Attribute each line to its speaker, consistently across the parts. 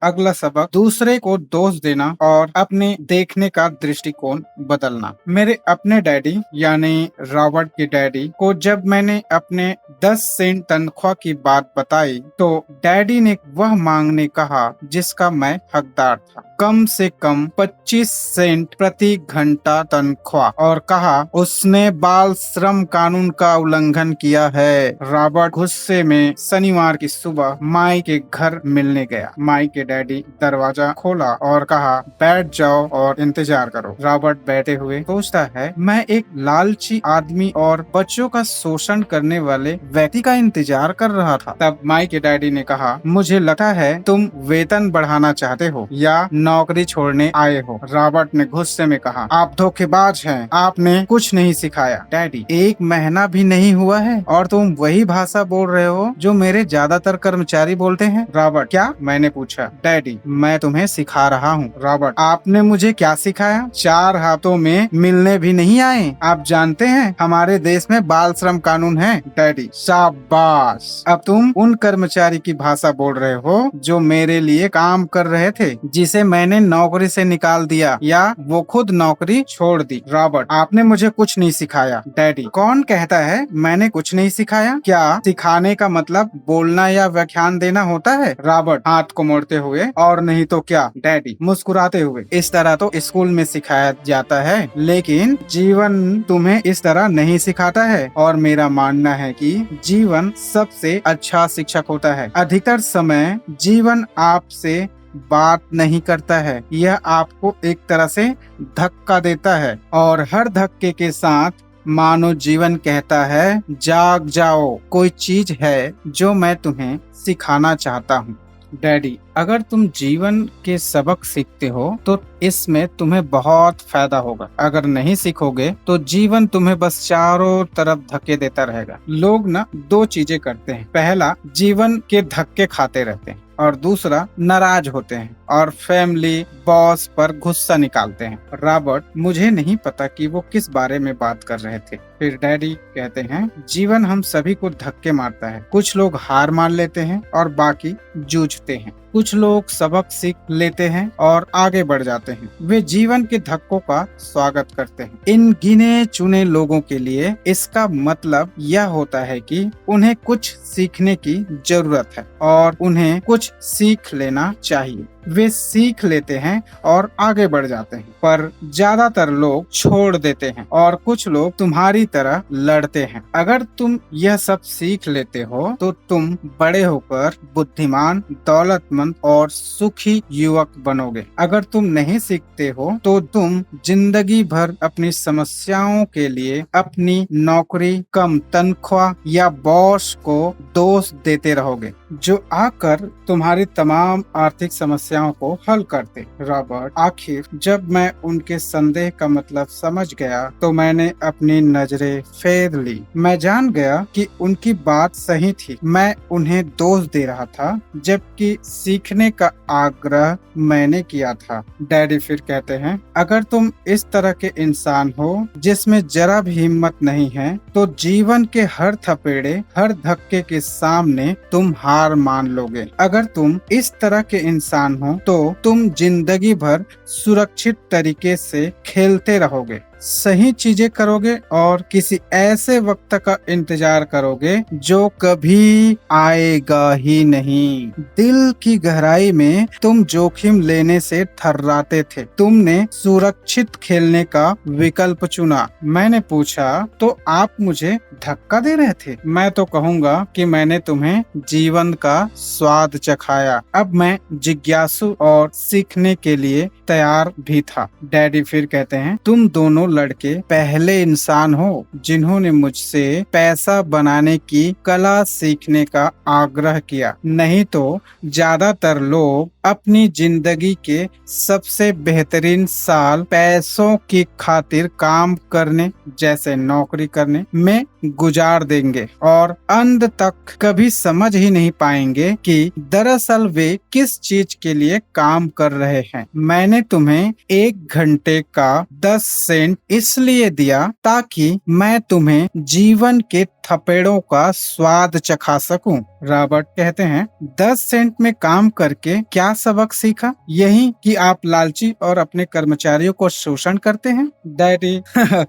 Speaker 1: अगला सबक, दूसरे को दोष देना और अपने देखने का दृष्टिकोण बदलना। मेरे अपने डैडी यानी रॉबर्ट के डैडी को जब मैंने अपने 10 सेंट तनख्वाह की बात बताई तो डैडी ने वह मांगने कहा जिसका मैं हकदार था, कम से कम 25 सेंट प्रति घंटा तनख्वाह, और कहा उसने बाल श्रम कानून का उल्लंघन किया है। रॉबर्ट गुस्से में शनिवार की सुबह माई के घर मिलने गया। माई के डैडी दरवाजा खोला और कहा, बैठ जाओ और इंतजार करो। रॉबर्ट बैठे हुए सोचता है, मैं एक लालची आदमी और बच्चों का शोषण करने वाले व्यक्ति का इंतजार कर रहा था। तब माई के डैडी ने कहा, मुझे लगता है तुम वेतन बढ़ाना चाहते हो या नौकरी छोड़ने आए हो। रॉबर्ट ने गुस्से में कहा, आप धोखेबाज हैं, आपने कुछ नहीं सिखाया। डैडी, 1 महीना भी नहीं हुआ है और तुम वही भाषा बोल रहे हो जो मेरे ज्यादातर कर्मचारी बोलते हैं। रॉबर्ट, क्या? मैंने पूछा। डैडी, मैं तुम्हें सिखा रहा हूँ। रॉबर्ट, आपने मुझे क्या सिखाया? 4 हफ्तों में मिलने भी नहीं आए। आप जानते हैं हमारे देश में बाल श्रम कानून है। डैडी, शाबाश, अब तुम उन कर्मचारी की भाषा बोल रहे हो जो मेरे लिए काम कर रहे थे, जिसे मैंने नौकरी से निकाल दिया या वो खुद नौकरी छोड़ दी। रॉबर्ट, आपने मुझे कुछ नहीं सिखाया। डैडी, कौन कहता है मैंने कुछ नहीं सिखाया? क्या सिखाने का मतलब बोलना या व्याख्यान देना होता है? रॉबर्ट हाथ को मोड़ते हुए, और नहीं तो क्या? डैडी मुस्कुराते हुए, इस तरह तो स्कूल में सिखाया जाता है, लेकिन जीवन तुम्हें इस तरह नहीं सिखाता है। और मेरा मानना है कि जीवन सबसे अच्छा शिक्षक होता है। अधिकतर समय जीवन आपसे बात नहीं करता है, यह आपको एक तरह से धक्का देता है, और हर धक्के के साथ मानो जीवन कहता है, जाग जाओ, कोई चीज है जो मैं तुम्हें सिखाना चाहता हूँ। डैडी, अगर तुम जीवन के सबक सीखते हो तो इसमें तुम्हें बहुत फायदा होगा। अगर नहीं सीखोगे तो जीवन तुम्हें बस चारों तरफ धक्के देता रहेगा। लोग ना 2 चीजें करते हैं, पहला जीवन के धक्के खाते रहते हैं और दूसरा नाराज होते हैं और फैमिली बॉस पर गुस्सा निकालते हैं। रॉबर्ट, मुझे नहीं पता कि वो किस बारे में बात कर रहे थे। फिर डैडी कहते हैं, जीवन हम सभी को धक्के मारता है। कुछ लोग हार मान लेते हैं और बाकी जूझते हैं। कुछ लोग सबक सीख लेते हैं और आगे बढ़ जाते हैं। वे जीवन के धक्कों का स्वागत करते हैं। इन गिने चुने लोगों के लिए इसका मतलब यह होता है कि उन्हें कुछ सीखने की जरूरत है और उन्हें कुछ सीख लेना चाहिए। वे सीख लेते हैं और आगे बढ़ जाते हैं, पर ज्यादातर लोग छोड़ देते हैं और कुछ लोग तुम्हारी तरह लड़ते हैं। अगर तुम यह सब सीख लेते हो तो तुम बड़े होकर बुद्धिमान, दौलतमंद और सुखी युवक बनोगे। अगर तुम नहीं सीखते हो तो तुम जिंदगी भर अपनी समस्याओं के लिए अपनी नौकरी, कम तनख्वाह या बॉस को दोष देते रहोगे, जो आकर तुम्हारी तमाम आर्थिक समस्याओं को हल करते। रॉबर्ट, आखिर जब मैं उनके संदेह का मतलब समझ गया तो मैंने अपनी नजरें फेर ली। मैं जान गया कि उनकी बात सही थी। मैं उन्हें दोष दे रहा था जबकि सीखने का आग्रह मैंने किया था। डैडी फिर कहते हैं, अगर तुम इस तरह के इंसान हो जिसमें जरा भी हिम्मत नहीं है तो जीवन के हर थपेड़े, हर धक्के के सामने तुम हार मान लोगे। अगर तुम इस तरह के इंसान हो तो तुम जिंदगी भर सुरक्षित तरीके से खेलते रहोगे, सही चीजें करोगे और किसी ऐसे वक्त का इंतजार करोगे जो कभी आएगा ही नहीं। दिल की गहराई में तुम जोखिम लेने से थर्राते थे। तुमने सुरक्षित खेलने का विकल्प चुना। मैंने पूछा, तो आप मुझे धक्का दे रहे थे? मैं तो कहूँगा कि मैंने तुम्हें जीवन का स्वाद चखाया। अब मैं जिज्ञासु और सीखने के लिए तैयार भी था। डैडी फिर कहते हैं, तुम दोनों लड़के पहले इंसान हो जिन्होंने मुझसे पैसा बनाने की कला सीखने का आग्रह किया। नहीं तो ज्यादातर लोग अपनी जिंदगी के सबसे बेहतरीन साल पैसों की खातिर काम करने, जैसे नौकरी करने में गुजार देंगे और अंत तक कभी समझ ही नहीं पाएंगे कि दरअसल वे किस चीज के लिए काम कर रहे हैं। मैंने तुम्हें 1 घंटे का 10 सेंट इसलिए दिया ताकि मैं तुम्हें जीवन के थपेड़ों का स्वाद चखा सकूं। रॉबर्ट कहते हैं, 10 सेंट में काम करके क्या क्या सबक सीखा? यही कि आप लालची और अपने कर्मचारियों को शोषण करते हैं। डैडी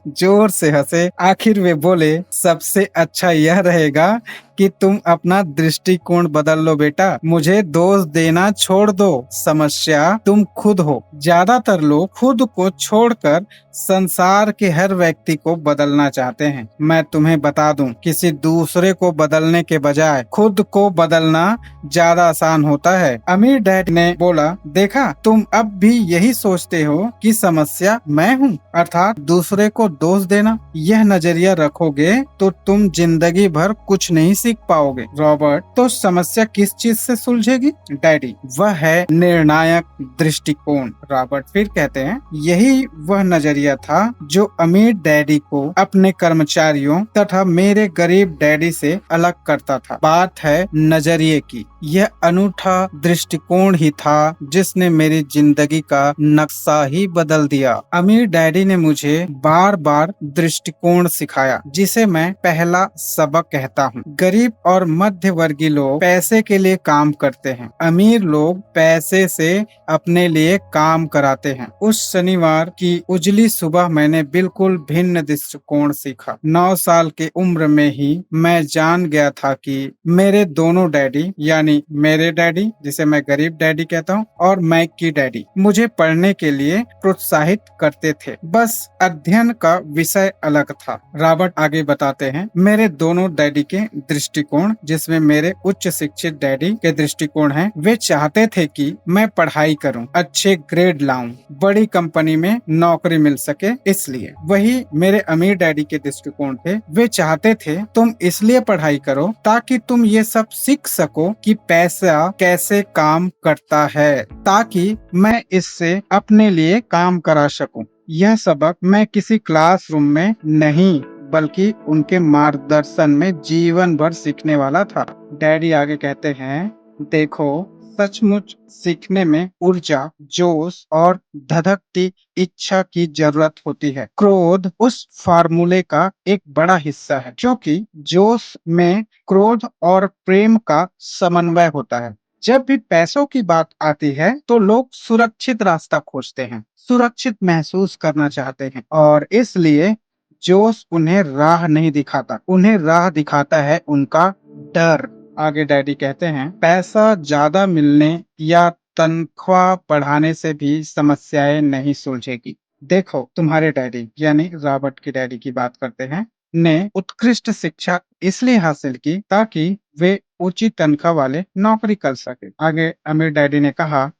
Speaker 1: जोर से हंसे। आखिर वे बोले, सबसे अच्छा यह रहेगा कि तुम अपना दृष्टिकोण बदल लो बेटा। मुझे दोष देना छोड़ दो, समस्या तुम खुद हो। ज्यादातर लोग खुद को छोड़कर संसार के हर व्यक्ति को बदलना चाहते हैं। मैं तुम्हें बता दूं, किसी दूसरे को बदलने के बजाय खुद को बदलना ज्यादा आसान होता है। अमीर डैड ने बोला, देखा, तुम अब भी यही सोचते हो कि समस्या मैं हूँ, अर्थात दूसरे को दोष देना। यह नजरिया रखोगे तो तुम जिंदगी भर कुछ नहीं सीख पाओगे। रॉबर्ट, तो समस्या किस चीज से सुलझेगी? डैडी, वह है निर्णायक दृष्टिकोण। रॉबर्ट फिर कहते हैं, यही वह नजरिया था जो अमीर डैडी को अपने कर्मचारियों तथा मेरे गरीब डैडी से अलग करता था। बात है नजरिए की। यह अनूठा दृष्टिकोण ही था जिसने मेरी जिंदगी का नक्शा ही बदल दिया। अमीर डैडी ने मुझे बार बार दृष्टिकोण सिखाया, जिसे मैं पहला सबक कहता हूँ। गरीब और मध्य वर्गीय लोग पैसे के लिए काम करते हैं, अमीर लोग पैसे से अपने लिए काम कराते हैं। उस शनिवार की उजली सुबह मैंने बिल्कुल भिन्न दृष्टिकोण सीखा। 9 साल की उम्र में ही मैं जान गया था कि मेरे दोनों डैडी, यानी मेरे डैडी जिसे मैं गरीब डैडी कहता हूँ और मैक की डैडी, मुझे पढ़ने के लिए प्रोत्साहित करते थे। बस अध्ययन का विषय अलग था। रॉबर्ट आगे बताते हैं, मेरे दोनों डैडी के दृष्टिकोण, जिसमें मेरे उच्च शिक्षित डैडी के दृष्टिकोण हैं, वे चाहते थे कि मैं पढ़ाई करूं, अच्छे ग्रेड लाऊं, बड़ी कंपनी में नौकरी मिल सके। इसलिए वही मेरे अमीर डैडी के दृष्टिकोण थे। वे चाहते थे तुम इसलिए पढ़ाई करो ताकि तुम ये सब सीख सको कि पैसा कैसे काम करता है, ताकि मैं इससे अपने लिए काम करा सकूं। यह सबक मैं किसी क्लासरूम में नहीं बल्कि उनके मार्गदर्शन में जीवन भर सीखने वाला था। डैडी आगे कहते हैं, देखो, सचमुच सीखने में ऊर्जा, जोश और धधकती इच्छा की जरूरत होती है। क्रोध उस फार्मूले का एक बड़ा हिस्सा है, क्योंकि जोश में क्रोध और प्रेम का समन्वय होता है। जब भी पैसों की बात आती है तो लोग सुरक्षित रास्ता खोजते हैं, सुरक्षित महसूस करना चाहते हैं, और इसलिए जोश उन्हें राह नहीं दिखाता, उन्हें राह दिखाता है उनका डर। आगे डैडी कहते हैं, पैसा ज्यादा मिलने या तनख्वाह बढ़ाने से भी समस्याएं नहीं सुलझेगी। देखो, तुम्हारे डैडी, यानी रॉबर्ट के डैडी की बात करते हैं, ने उत्कृष्ट शिक्षा इसलिए हासिल की ताकि वे ऊंची तनख्वाह वाले नौकरी कर सके। आगे अमीर डैडी ने कहा,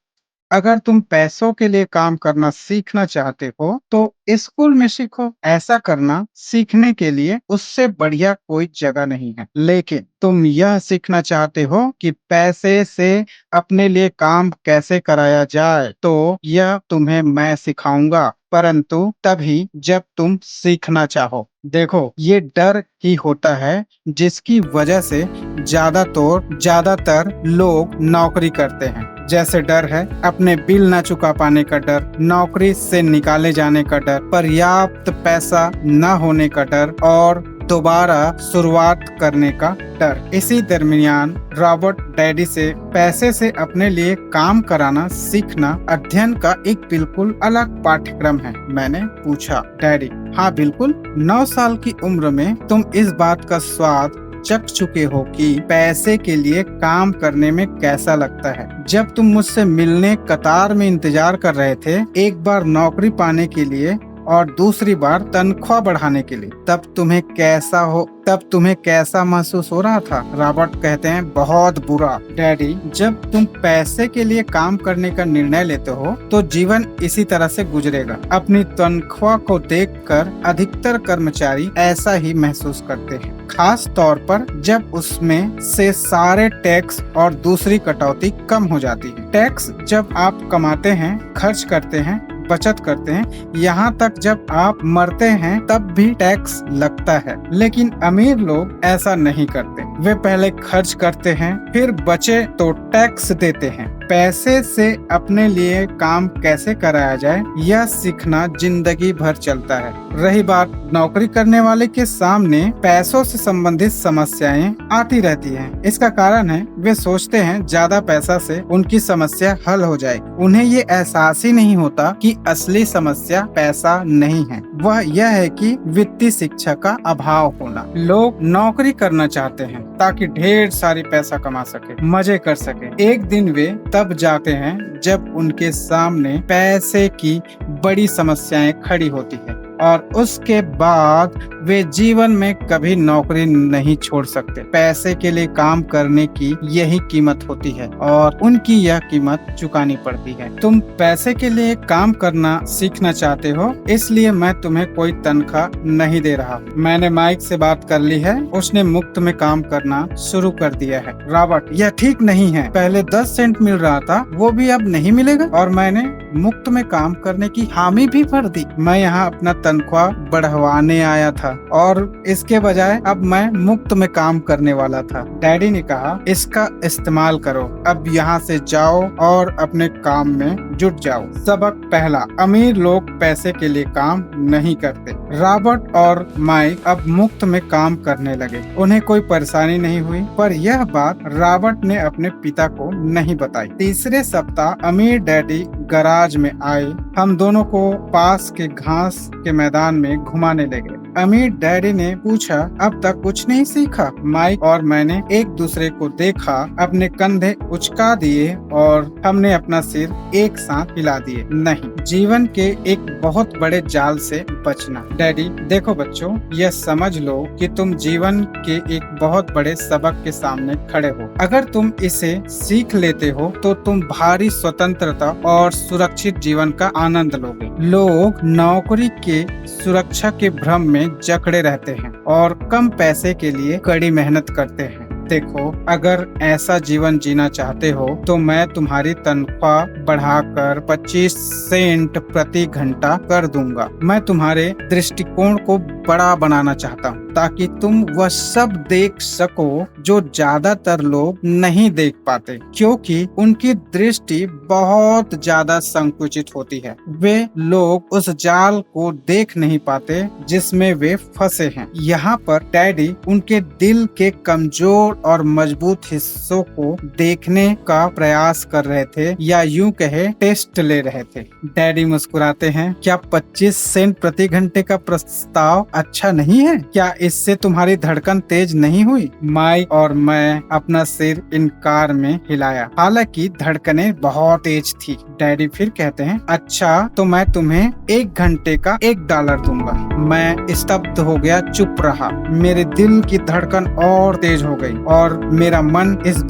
Speaker 1: अगर तुम पैसों के लिए काम करना सीखना चाहते हो तो स्कूल में सीखो। ऐसा करना सीखने के लिए उससे बढ़िया कोई जगह नहीं है। लेकिन तुम यह सीखना चाहते हो कि पैसे से अपने लिए काम कैसे कराया जाए, तो यह तुम्हें मैं सिखाऊंगा, परंतु तभी जब तुम सीखना चाहो। देखो, ये डर ही होता है जिसकी वजह से ज्यादातर लोग नौकरी करते हैं। जैसे डर है अपने बिल ना चुका पाने का डर, नौकरी से निकाले जाने का डर, पर्याप्त पैसा न होने का डर और दोबारा शुरुआत करने का डर। इसी दरमियान रॉबर्ट डैडी से पैसे से अपने लिए काम कराना सीखना अध्ययन का एक बिल्कुल अलग पाठ्यक्रम है। मैंने पूछा, डैडी, हाँ बिल्कुल। 9 साल की उम्र में तुम इस बात का स्वाद चख चुके हो कि पैसे के लिए काम करने में कैसा लगता है। जब तुम मुझसे मिलने कतार में इंतजार कर रहे थे, एक बार नौकरी पाने के लिए और दूसरी बार तनख्वाह बढ़ाने के लिए, तब तुम्हें कैसा महसूस हो रहा था? रॉबर्ट कहते हैं, बहुत बुरा। डैडी, जब तुम पैसे के लिए काम करने का निर्णय लेते हो तो जीवन इसी तरह से गुजरेगा। अपनी तनख्वाह को देखकर अधिकतर कर्मचारी ऐसा ही महसूस करते हैं, खास तौर पर जब उसमें से सारे टैक्स और दूसरी कटौती कम हो जाती है। टैक्स जब आप कमाते हैं, खर्च करते हैं, बचत करते हैं, यहाँ तक जब आप मरते हैं तब भी टैक्स लगता है। लेकिन अमीर लोग ऐसा नहीं करते। वे पहले खर्च करते हैं, फिर बचे तो टैक्स देते हैं। पैसे से अपने लिए काम कैसे कराया जाए यह सीखना जिंदगी भर चलता है। रही बात नौकरी करने वाले के सामने पैसों से संबंधित समस्याएं आती रहती हैं। इसका कारण है वे सोचते हैं ज्यादा पैसा से उनकी समस्या हल हो जाए। उन्हें ये एहसास ही नहीं होता कि असली समस्या पैसा नहीं है, वह यह है कि वित्तीय शिक्षा का अभाव होना। लोग नौकरी करना चाहते हैं ताकि ढेर सारी पैसा कमा सके, मजे कर सके। एक दिन वे तब जाते हैं जब उनके सामने पैसे की बड़ी समस्याएं खड़ी होती है और उसके बाद वे जीवन में कभी नौकरी नहीं छोड़ सकते। पैसे के लिए काम करने की यही कीमत होती है और उनकी यह कीमत चुकानी पड़ती है। तुम पैसे के लिए काम करना सीखना चाहते हो, इसलिए मैं तुम्हें कोई तनख्वाह नहीं दे रहा। मैंने माइक से बात कर ली है, उसने मुफ्त में काम करना शुरू कर दिया है। रॉबर्ट, यह ठीक नहीं है। पहले 10 सेंट मिल रहा था, वो भी अब नहीं मिलेगा और मैंने मुफ्त में काम करने की हामी भी भर दी। मैं यहाँ अपना तनख्वाह बढ़वाने आया था और इसके बजाय अब मैं मुफ्त में काम करने वाला था। डैडी ने कहा, इसका इस्तेमाल करो। अब यहाँ से जाओ और अपने काम में जुट जाओ। सबक पहला, अमीर लोग पैसे के लिए काम नहीं करते। रॉबर्ट और माइक अब मुफ्त में काम करने लगे। उन्हें कोई परेशानी नहीं हुई, पर यह बात रॉबर्ट ने अपने पिता को नहीं बताई। तीसरे सप्ताह अमीर डैडी गराज में आए। हम दोनों को पास के घास के मैदान में घुमाने लगे। अमीर डैडी ने पूछा, अब तक कुछ नहीं सीखा? माइक और मैंने एक दूसरे को देखा, अपने कंधे उचका दिए और हमने अपना सिर एक साथ हिला दिए। नहीं, जीवन के एक बहुत बड़े जाल से बचना। डैडी, देखो बच्चों, यह समझ लो कि तुम जीवन के एक बहुत बड़े सबक के सामने खड़े हो। अगर तुम इसे सीख लेते हो तो तुम भारी स्वतंत्रता और सुरक्षित जीवन का आनंद लोगे। लोग नौकरी के सुरक्षा के भ्रम में जकड़े रहते हैं और कम पैसे के लिए कड़ी मेहनत करते हैं। देखो, अगर ऐसा जीवन जीना चाहते हो तो मैं तुम्हारी तनख्वाह बढ़ाकर 25 सेंट प्रति घंटा कर दूंगा। मैं तुम्हारे दृष्टिकोण को बड़ा बनाना चाहता हूँ ताकि तुम वह सब देख सको जो ज्यादातर लोग नहीं देख पाते, क्योंकि उनकी दृष्टि बहुत ज्यादा संकुचित होती है। वे लोग उस जाल को देख नहीं पाते जिसमें वे फंसे हैं। यहाँ पर डैडी उनके दिल के कमजोर और मजबूत हिस्सों को देखने का प्रयास कर रहे थे, या यूं कहे टेस्ट ले रहे थे। डैडी मुस्कुराते हैं, क्या 25 सेंट प्रति घंटे का प्रस्ताव अच्छा नहीं है? क्या इससे तुम्हारी धड़कन तेज नहीं हुई? माइक और मैं अपना सिर इनकार में हिलाया, हालांकि धड़कनें बहुत तेज थी। डैडी फिर कहते हैं, अच्छा तो मैं तुम्हें 1 घंटे का $1 दूंगा। मैं स्तब्ध हो गया, चुप रहा। मेरे दिल की धड़कन और तेज हो गई और मेरा मन इस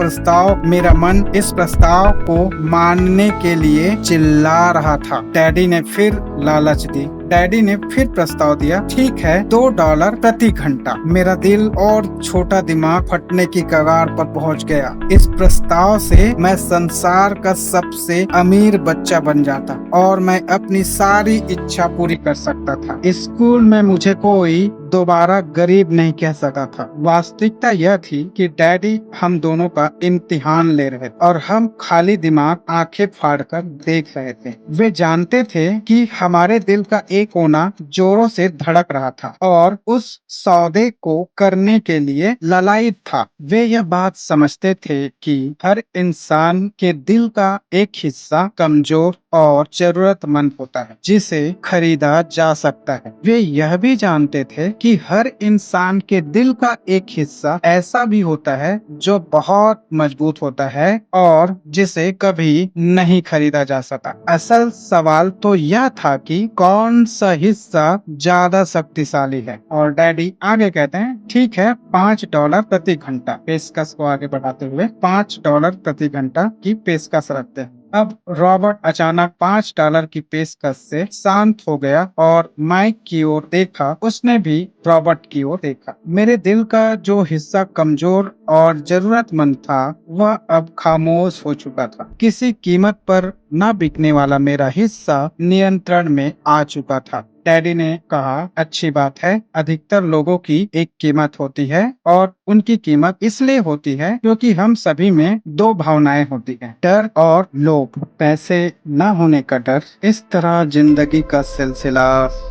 Speaker 1: प्रस्ताव को मानने के लिए चिल्ला रहा था। डैडी ने फिर लालच दी। डैडी ने फिर प्रस्ताव दिया, ठीक है, $2 प्रति घंटा। मेरा दिल और छोटा दिमाग फटने की कगार पर पहुंच गया। इस प्रस्ताव से मैं संसार का सबसे अमीर बच्चा बन जाता और मैं अपनी सारी इच्छा पूरी कर सकता था। स्कूल में मुझे कोई दोबारा गरीब नहीं कह सका था। वास्तविकता यह थी कि डैडी हम दोनों का इम्तिहान ले रहे थे और हम खाली दिमाग आंखें फाड़कर देख रहे थे। वे जानते थे कि हमारे दिल का एक कोना जोरों से धड़क रहा था और उस सौदे को करने के लिए ललायित था। वे यह बात समझते थे कि हर इंसान के दिल का एक हिस्सा कमजोर और जरूरतमंद होता है जिसे खरीदा जा सकता है। वे यह भी जानते थे कि हर इंसान के दिल का एक हिस्सा ऐसा भी होता है जो बहुत मजबूत होता है और जिसे कभी नहीं खरीदा जा सकता। असल सवाल तो यह था कि कौन सा हिस्सा ज्यादा शक्तिशाली है। और डैडी आगे कहते हैं, ठीक है, $5 प्रति घंटा। पेशकश को आगे बढ़ाते हुए $5 प्रति घंटा की पेशकश रखते हैं। अब रॉबर्ट अचानक $5 की पेशकश से शांत हो गया और माइक की ओर देखा। उसने भी रॉबर्ट की ओर देखा। मेरे दिल का जो हिस्सा कमजोर और जरूरतमंद था वह अब खामोश हो चुका था। किसी कीमत पर न बिकने वाला मेरा हिस्सा नियंत्रण में आ चुका था। डैडी ने कहा, अच्छी बात है, अधिकतर लोगों की एक कीमत होती है और उनकी कीमत इसलिए होती है क्योंकि हम सभी में दो भावनाएं होती हैं, डर और लोभ। पैसे न होने का डर, इस तरह जिंदगी का सिलसिला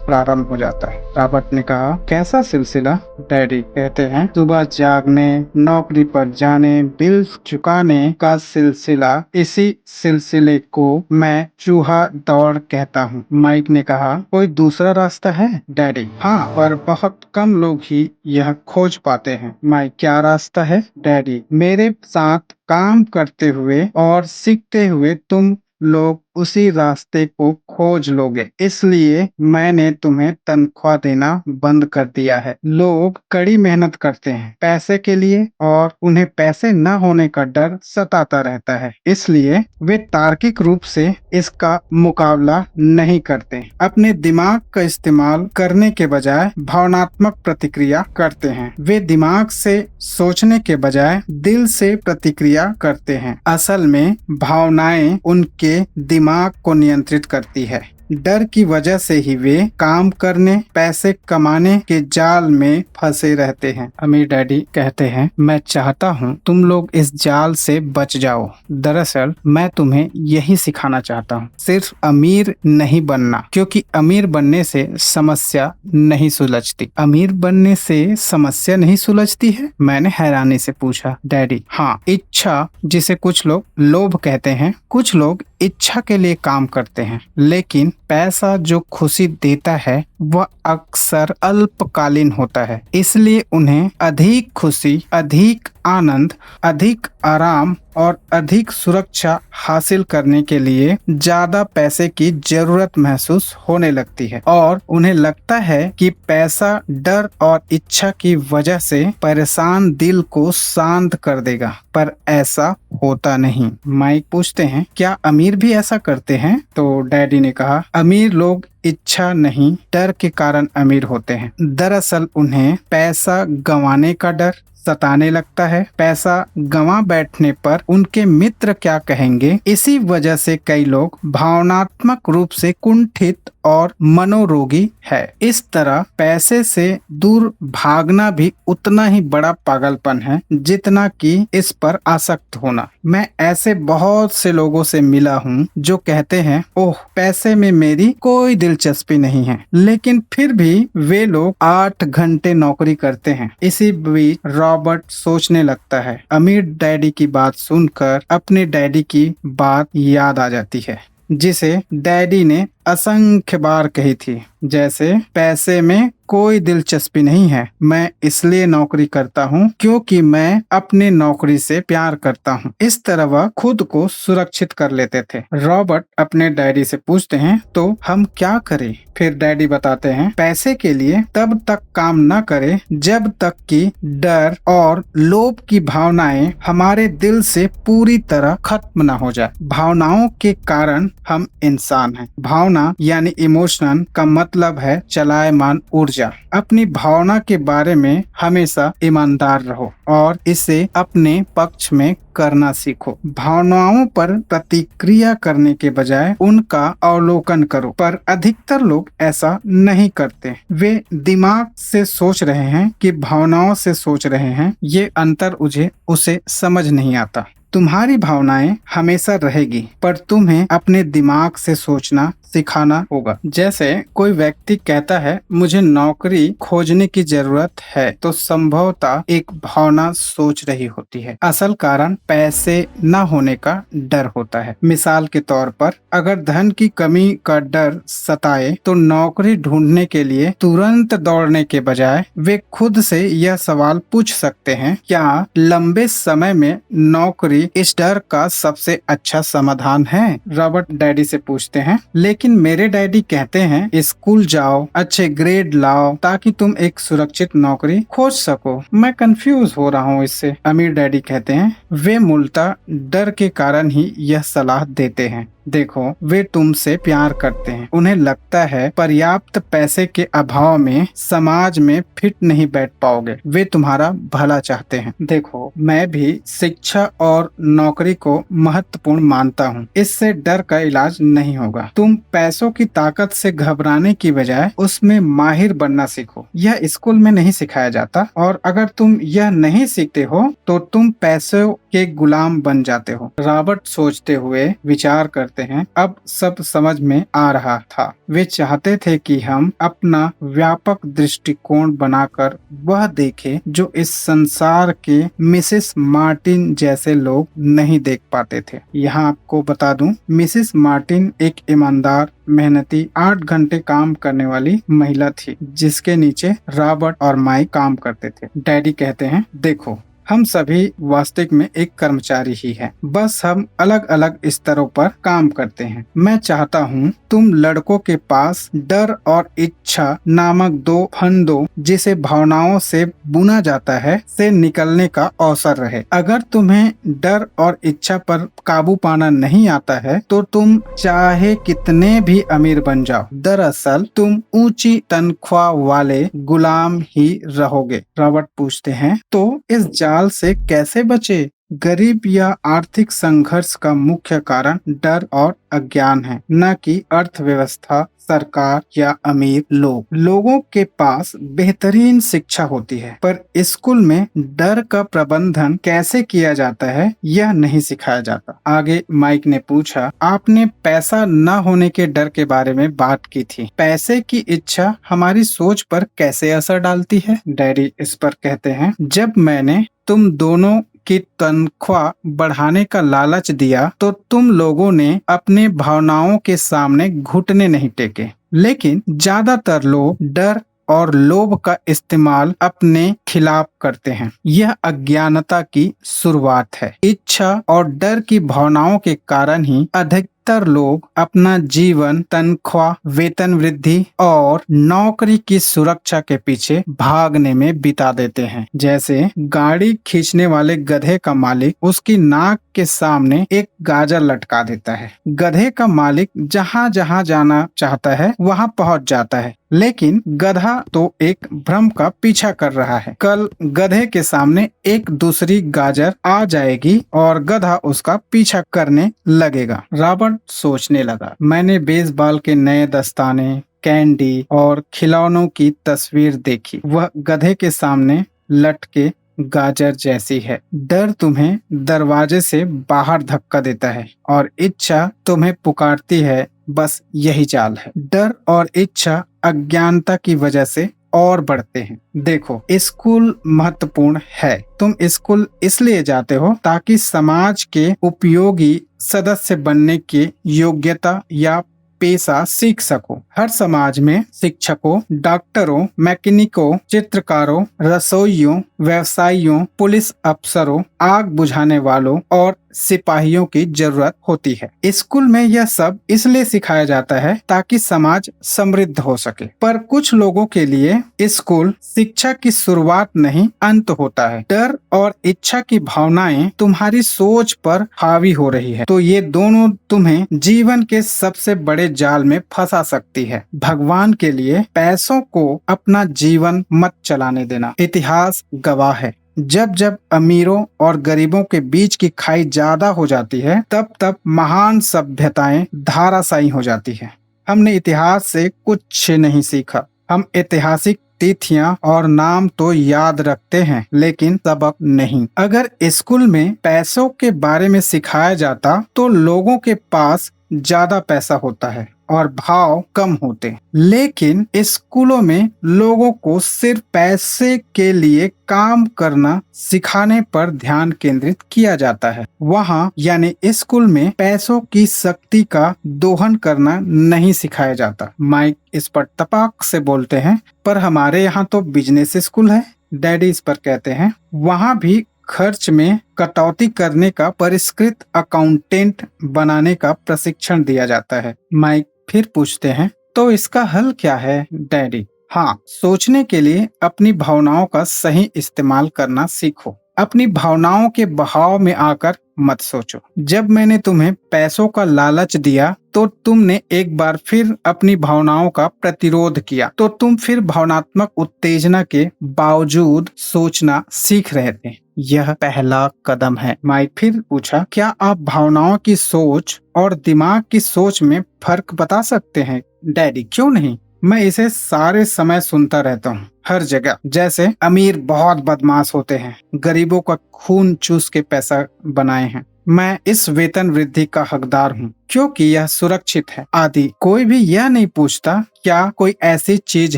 Speaker 1: प्रारंभ हो जाता है। रॉबर्ट ने कहा, कैसा सिलसिला? डैडी कहते हैं, सुबह जागने, नौकरी पर जाने, बिल चुकाने का सिलसिला। इसी सिलसिले को मैं चूहा दौड़ कहता हूँ। माइक ने कहा, कोई दूसरा रास्ता है? डैडी, हाँ, पर बहुत कम लोग ही यह खोज पाते हैं। माइक, क्या रास्ता है? डैडी, मेरे साथ काम करते हुए और सीखते हुए तुम लोग उसी रास्ते को खोज लोगे, इसलिए मैंने तुम्हें तनख्वाह देना बंद कर दिया है। लोग कड़ी मेहनत करते हैं पैसे के लिए और उन्हें पैसे न होने का डर सताता रहता है, इसलिए वे तार्किक रूप से इसका मुकाबला नहीं करते। अपने दिमाग का इस्तेमाल करने के बजाय भावनात्मक प्रतिक्रिया करते हैं। वे दिमाग से सोचने के बजाय दिल से प्रतिक्रिया करते हैं। असल में भावनाएं उनके दिमाग को नियंत्रित करती है। डर की वजह से ही वे काम करने, पैसे कमाने के जाल में फंसे रहते हैं। अमीर डैडी कहते हैं, मैं चाहता हूँ तुम लोग इस जाल से बच जाओ। दरअसल मैं तुम्हें यही सिखाना चाहता हूँ, सिर्फ अमीर नहीं बनना, क्योंकि अमीर बनने से समस्या नहीं सुलझती। अमीर बनने से समस्या नहीं सुलझती है? मैंने हैरानी से पूछा। डैडी, हाँ, इच्छा, जिसे कुछ लोग लोभ कहते हैं। कुछ लोग इच्छा के लिए काम करते हैं, लेकिन पैसा जो खुशी देता है वह अक्सर अल्पकालीन होता है, इसलिए उन्हें अधिक खुशी, अधिक आनंद, अधिक आराम और अधिक सुरक्षा हासिल करने के लिए ज्यादा पैसे की जरूरत महसूस होने लगती है और उन्हें लगता है कि पैसा डर और इच्छा की वजह से परेशान दिल को शांत कर देगा, पर ऐसा होता नहीं। माइक पूछते हैं, क्या अमीर भी ऐसा करते हैं? तो डैडी ने कहा, अमीर लोग इच्छा नहीं, डर के कारण अमीर होते हैं। दरअसल उन्हें पैसा गंवाने का डर सताने लगता है। पैसा गंवा बैठने पर उनके मित्र क्या कहेंगे, इसी वजह से कई लोग भावनात्मक रूप से कुंठित और मनोरोगी है। इस तरह पैसे से दूर भागना भी उतना ही बड़ा पागलपन है जितना कि इस पर आसक्त होना। मैं ऐसे बहुत से लोगों से मिला हूँ जो कहते हैं, ओह, पैसे में मेरी कोई दिलचस्पी नहीं है, लेकिन फिर भी वे लोग 8 घंटे नौकरी करते हैं। इसी बीच रॉबर्ट सोचने लगता है। अमीर डैडी की बात सुनकर अपने डैडी की बात याद आ जाती है, जिसे डैडी ने असंख्य बार कही थी, जैसे पैसे में कोई दिलचस्पी नहीं है, मैं इसलिए नौकरी करता हूँ क्योंकि मैं अपने नौकरी से प्यार करता हूँ। इस तरह वह खुद को सुरक्षित कर लेते थे। रॉबर्ट अपने डैडी से पूछते हैं, तो हम क्या करें? फिर डैडी बताते हैं, पैसे के लिए तब तक काम न करें जब तक कि डर और लोभ की भावनाएं हमारे दिल से पूरी तरह खत्म न हो जाए। भावनाओं के कारण हम इंसान हैं। भावना यानी इमोशन का मतलब है चलायमान ऊर्जा। अपनी भावना के बारे में हमेशा ईमानदार रहो और इसे अपने पक्ष में करना सीखो। भावनाओं पर प्रतिक्रिया करने के बजाय उनका अवलोकन करो, पर अधिकतर लोग ऐसा नहीं करते। वे दिमाग से सोच रहे हैं कि भावनाओं से सोच रहे हैं। ये अंतर उसे समझ नहीं आता। तुम्हारी भावनाएं हमेशा रहेगी, पर तुम्हें अपने दिमाग से सोचना सिखाना होगा। जैसे कोई व्यक्ति कहता है, मुझे नौकरी खोजने की जरूरत है, तो संभवतः एक भावना सोच रही होती है। असल कारण पैसे न होने का डर होता है। मिसाल के तौर पर, अगर धन की कमी का डर सताए तो नौकरी ढूंढने के लिए तुरंत दौड़ने के बजाय वे खुद से यह सवाल पूछ सकते हैं, क्या लंबे समय में नौकरी इस डर का सबसे अच्छा समाधान है? रॉबर्ट डैडी से पूछते हैं, लेकिन मेरे डैडी कहते हैं स्कूल जाओ, अच्छे ग्रेड लाओ, ताकि तुम एक सुरक्षित नौकरी खोज सको। मैं कंफ्यूज हो रहा हूँ इससे। अमीर डैडी कहते हैं, वे मूलतः डर के कारण ही यह सलाह देते हैं। देखो, वे तुमसे प्यार करते हैं। उन्हें लगता है पर्याप्त पैसे के अभाव में समाज में फिट नहीं बैठ पाओगे। वे तुम्हारा भला चाहते हैं। देखो, मैं भी शिक्षा और नौकरी को महत्वपूर्ण मानता हूँ। इससे डर का इलाज नहीं होगा। तुम पैसों की ताकत से घबराने की बजाय उसमें माहिर बनना सीखो। यह स्कूल में नहीं सिखाया जाता, और अगर तुम यह नहीं सीखते हो तो तुम पैसों के गुलाम बन जाते हो। रॉबर्ट सोचते हुए विचार करते हैं, अब सब समझ में आ रहा था। वे चाहते थे कि हम अपना व्यापक दृष्टिकोण बनाकर वह देखें जो इस संसार के मिसेस मार्टिन जैसे लोग नहीं देख पाते थे। यहाँ आपको बता दूं, मिसेस मार्टिन एक ईमानदार, मेहनती, 8 घंटे काम करने वाली महिला थी, जिसके नीचे रॉबर्ट और माइक काम करते थे। डैडी कहते हैं, देखो, हम सभी वास्तविक में एक कर्मचारी ही हैं। बस हम अलग अलग स्तरों पर काम करते हैं। मैं चाहता हूँ तुम लड़कों के पास डर और इच्छा नामक दो फंदों, जिसे भावनाओं से बुना जाता है, से निकलने का अवसर रहे। अगर तुम्हें डर और इच्छा पर काबू पाना नहीं आता है तो तुम चाहे कितने भी अमीर बन जाओ, दरअसल तुम ऊंची तनख्वाह वाले गुलाम ही रहोगे। रॉबर्ट पूछते हैं, तो इस जाल से कैसे बचे? गरीब या आर्थिक संघर्ष का मुख्य कारण डर और अज्ञान है, न कि अर्थव्यवस्था, सरकार या अमीर लोग। लोगों के पास बेहतरीन शिक्षा होती है, पर स्कूल में डर का प्रबंधन कैसे किया जाता है यह नहीं सिखाया जाता। आगे माइक ने पूछा, आपने पैसा न होने के डर के बारे में बात की थी। पैसे की इच्छा हमारी सोच पर कैसे असर डालती है? डैडी इस पर कहते हैं, जब मैंने तुम दोनों की तनख्वाह बढ़ाने का लालच दिया तो तुम लोगों ने अपने भावनाओं के सामने घुटने नहीं टेके। लेकिन ज्यादातर लोग डर और लोभ का इस्तेमाल अपने खिलाफ करते हैं। यह अज्ञानता की शुरुआत है। इच्छा और डर की भावनाओं के कारण ही अधिकतर लोग अपना जीवन तनख्वाह, वेतन वृद्धि और नौकरी की सुरक्षा के पीछे भागने में बिता देते हैं। जैसे गाड़ी खींचने वाले गधे का मालिक उसकी नाक के सामने एक गाजर लटका देता है। गधे का मालिक जहाँ जहाँ जाना चाहता है वहाँ पहुँच जाता है, लेकिन गधा तो एक भ्रम का पीछा कर रहा है। कल गधे के सामने एक दूसरी गाजर आ जाएगी और गधा उसका पीछा करने लगेगा। रॉबर्ट सोचने लगा, मैंने बेसबॉल के नए दस्ताने, कैंडी और खिलौनों की तस्वीर देखी। वह गधे के सामने लटके गाजर जैसी है। डर तुम्हें दरवाजे से बाहर धक्का देता है और इच्छा तुम्हें पुकारती है। बस यही चाल है। डर और इच्छा अज्ञानता की वजह से और बढ़ते हैं। देखो, स्कूल महत्वपूर्ण है। तुम स्कूल इसलिए जाते हो ताकि समाज के उपयोगी सदस्य बनने की योग्यता या पेशा सीख सको। हर समाज में शिक्षकों, डॉक्टरों, मैकेनिकों, चित्रकारों, रसोइयों, व्यवसायियों, पुलिस अफसरों, आग बुझाने वालों और सिपाहियों की जरूरत होती है। स्कूल में यह सब इसलिए सिखाया जाता है ताकि समाज समृद्ध हो सके। पर कुछ लोगों के लिए स्कूल शिक्षा की शुरुआत नहीं, अंत होता है। डर और इच्छा की भावनाएं तुम्हारी सोच पर हावी हो रही है, तो ये दोनों तुम्हें जीवन के सबसे बड़े जाल में फंसा सकती है। भगवान के लिए पैसों को अपना जीवन मत चलाने देना। इतिहास गवाह है, जब जब अमीरों और गरीबों के बीच की खाई ज्यादा हो जाती है, तब तब महान सभ्यताएं धाराशायी हो जाती है। हमने इतिहास से कुछ नहीं सीखा। हम ऐतिहासिक तिथियां और नाम तो याद रखते हैं, लेकिन सबक नहीं। अगर स्कूल में पैसों के बारे में सिखाया जाता तो लोगों के पास ज्यादा पैसा होता है और भाव कम होते। लेकिन स्कूलों में लोगों को सिर्फ पैसे के लिए काम करना सिखाने पर ध्यान केंद्रित किया जाता है। वहाँ यानी स्कूल में पैसों की शक्ति का दोहन करना नहीं सिखाया जाता। माइक इस पर तपाक से बोलते हैं, पर हमारे यहाँ तो बिजनेस स्कूल है। डैडी इस पर कहते हैं, वहाँ भी खर्च में कटौती करने का परिष्कृत अकाउंटेंट बनाने का प्रशिक्षण दिया जाता है। माइक फिर पूछते हैं, तो इसका हल क्या है डैडी? हाँ, सोचने के लिए अपनी भावनाओं का सही इस्तेमाल करना सीखो। अपनी भावनाओं के बहाव में आकर मत सोचो। जब मैंने तुम्हें पैसों का लालच दिया तो तुमने एक बार फिर अपनी भावनाओं का प्रतिरोध किया, तो तुम फिर भावनात्मक उत्तेजना के बावजूद सोचना सीख रहे थे। यह पहला कदम है। माइक फिर पूछा, क्या आप भावनाओं की सोच और दिमाग की सोच में फर्क बता सकते हैं? डैडी, क्यों नहीं, मैं इसे सारे समय सुनता रहता हूँ, हर जगह। जैसे अमीर बहुत बदमाश होते हैं, गरीबों का खून चूस के पैसा बनाए हैं, मैं इस वेतन वृद्धि का हकदार हूँ क्योंकि यह सुरक्षित है आदि। कोई भी यह नहीं पूछता क्या कोई ऐसी चीज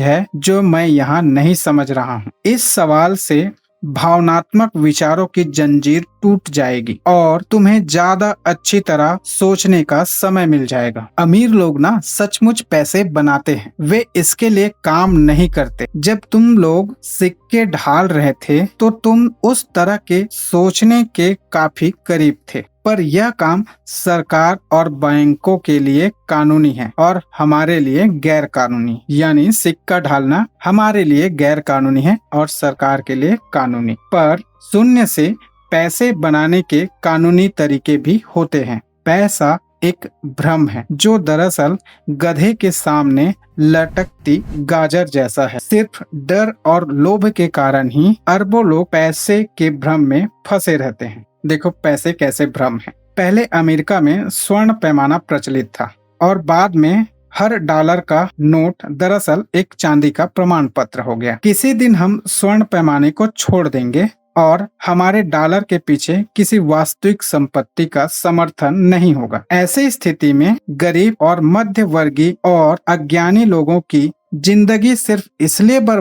Speaker 1: है जो मैं यहाँ नहीं समझ रहा हूँ। इस सवाल से भावनात्मक विचारों की जंजीर टूट जाएगी और तुम्हें ज्यादा अच्छी तरह सोचने का समय मिल जाएगा। अमीर लोग ना सचमुच पैसे बनाते हैं, वे इसके लिए काम नहीं करते। जब तुम लोग सिक्के ढाल रहे थे तो तुम उस तरह के सोचने के काफी करीब थे, पर यह काम सरकार और बैंकों के लिए कानूनी है और हमारे लिए गैर कानूनी। यानी सिक्का ढालना हमारे लिए गैर कानूनी है और सरकार के लिए कानूनी। पर शून्य से पैसे बनाने के कानूनी तरीके भी होते हैं। पैसा एक भ्रम है जो दरअसल गधे के सामने लटकती गाजर जैसा है। सिर्फ डर और लोभ के कारण ही अरबों लोग पैसे के भ्रम में फंसे रहते हैं। देखो पैसे कैसे भ्रम है। पहले अमेरिका में स्वर्ण पैमाना प्रचलित था और बाद में हर डॉलर का नोट दरअसल एक चांदी का प्रमाण पत्र हो गया। किसी दिन हम स्वर्ण पैमाने को छोड़ देंगे और हमारे डॉलर के पीछे किसी वास्तविक संपत्ति का समर्थन नहीं होगा। ऐसी स्थिति में गरीब और मध्य वर्गीय और अज्ञानी लोगों की जिंदगी सिर्फ इसलिए